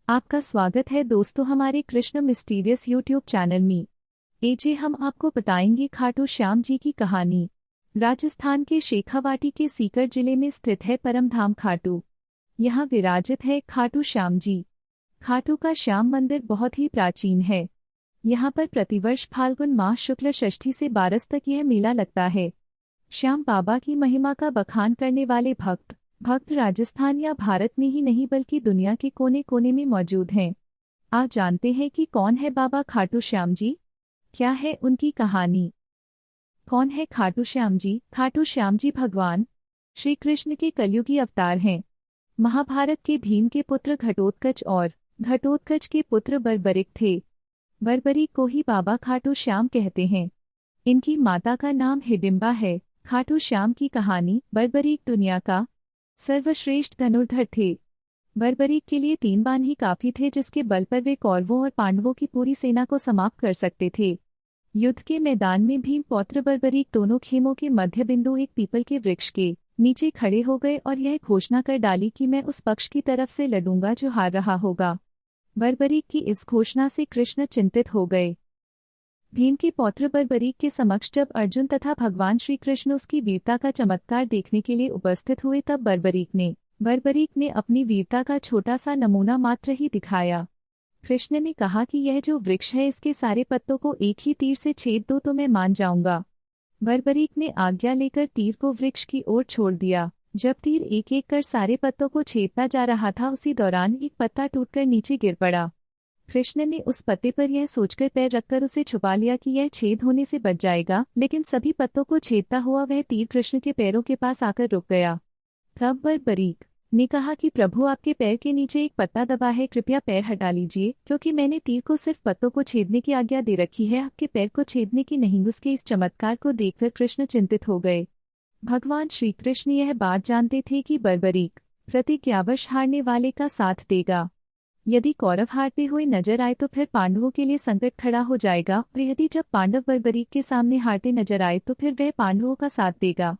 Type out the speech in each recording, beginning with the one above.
आपका स्वागत है दोस्तों हमारे कृष्ण मिस्टीरियस यूट्यूब चैनल में। एजे हम आपको बताएंगे खाटू श्याम जी की कहानी। राजस्थान के शेखावाटी के सीकर जिले में स्थित है परमधाम खाटू। यहाँ विराजित है खाटू श्याम जी। खाटू का श्याम मंदिर बहुत ही प्राचीन है। यहाँ पर प्रतिवर्ष फाल्गुन माह शुक्ल षष्ठी से 12 तक यह मेला लगता है। श्याम बाबा की महिमा का बखान करने वाले भक्त राजस्थान या भारत में ही नहीं बल्कि दुनिया के कोने कोने में मौजूद हैं। आप जानते हैं कि कौन है बाबा खाटू श्याम जी? क्या है उनकी कहानी? कौन है खाटू श्याम जी? खाटू श्याम जी भगवान श्री कृष्ण के कलयुगी अवतार हैं। महाभारत के भीम के पुत्र घटोत्कच और घटोत्कच के पुत्र बर्बरिक थे। बर्बरिक को ही बाबा खाटू श्याम कहते हैं। इनकी माता का नाम हिडिंबा है। खाटू श्याम की कहानी। बर्बरिक दुनिया का सर्वश्रेष्ठ धनुर्धर थे। बर्बरीक के लिए 3 बाण ही काफी थे, जिसके बल पर वे कौरवों और पांडवों की पूरी सेना को समाप्त कर सकते थे। युद्ध के मैदान में भीम पौत्र बर्बरीक दोनों खेमों के मध्य बिंदु एक पीपल के वृक्ष के नीचे खड़े हो गए और यह घोषणा कर डाली कि मैं उस पक्ष की तरफ से लड़ूंगा जो हार रहा होगा। बर्बरीक की इस घोषणा से कृष्ण चिंतित हो गए। भीम के पौत्र बर्बरीक के समक्ष जब अर्जुन तथा भगवान श्री कृष्ण उसकी वीरता का चमत्कार देखने के लिए उपस्थित हुए, तब बर्बरीक ने अपनी वीरता का छोटा सा नमूना मात्र ही दिखाया। कृष्ण ने कहा कि यह जो वृक्ष है इसके सारे पत्तों को एक ही तीर से छेद दो तो मैं मान जाऊंगा। बर्बरीक ने आज्ञा लेकर तीर को वृक्ष की ओर छोड़ दिया। जब तीर एक एक कर सारे पत्तों को छेदता जा रहा था, उसी दौरान एक पत्ता टूटकर नीचे गिर पड़ा। कृष्ण ने उस पत्ते पर यह सोचकर पैर रखकर उसे छुपा लिया कि यह छेद होने से बच जाएगा, लेकिन सभी पत्तों को छेदता हुआ वह तीर कृष्ण के पैरों के पास आकर रुक गया। तब बर्बरीक ने कहा कि प्रभु, आपके पैर के नीचे एक पत्ता दबा है, कृपया पैर हटा लीजिए, क्योंकि मैंने तीर को सिर्फ पत्तों को छेदने की आज्ञा दे रखी है, आपके पैर को छेदने की नहीं। उसके इस चमत्कार को देखकर कृष्ण चिंतित हो गए। भगवान श्री कृष्ण यह बात जानते थे कि बर्बरीक प्रतिज्ञावश हारने वाले का साथ देगा। यदि कौरव हारते हुए नजर आए तो फिर पांडवों के लिए संकट खड़ा हो जाएगा, और यदि जब पांडव बर्बरीक के सामने हारते नजर आए तो फिर वह पांडवों का साथ देगा।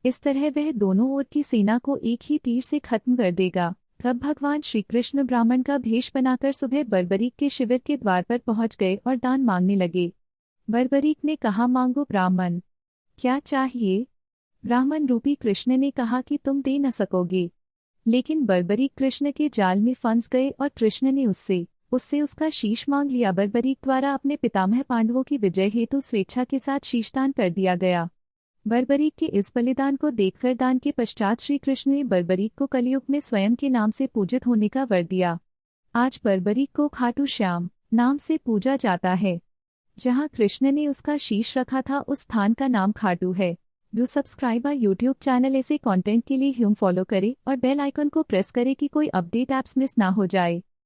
इस तरह वह दोनों ओर की सेना को एक ही तीर से खत्म कर देगा। तब भगवान श्री कृष्ण ब्राह्मण का भेष बनाकर सुबह बर्बरीक के शिविर के द्वार पर पहुंच गए और दान मांगने लगे। बर्बरीक ने कहा, मांगो ब्राह्मण, क्या चाहिए? ब्राह्मण रूपी कृष्ण ने कहा कि तुम दे न सकोगे। लेकिन बर्बरीक कृष्ण के जाल में फंस गए और कृष्ण ने उससे उसका शीश मांग लिया। बर्बरीक द्वारा अपने पितामह पांडवों की विजय हेतु स्वेच्छा के साथ शीशदान कर दिया गया। बर्बरीक के इस बलिदान को देखकर दान के पश्चात श्री कृष्ण ने बर्बरीक को कलयुग में स्वयं के नाम से पूजित होने का वर दिया। आज बर्बरीक को खाटू श्याम नाम से पूजा जाता है। जहाँ कृष्ण ने उसका शीश रखा था उस स्थान का नाम खाटू है। Do subscribe our YouTube channel. ऐसे कंटेंट के लिए फॉलो करें और बेल आइकन को प्रेस करें कि कोई अपडेट ऐप्स मिस ना हो जाए।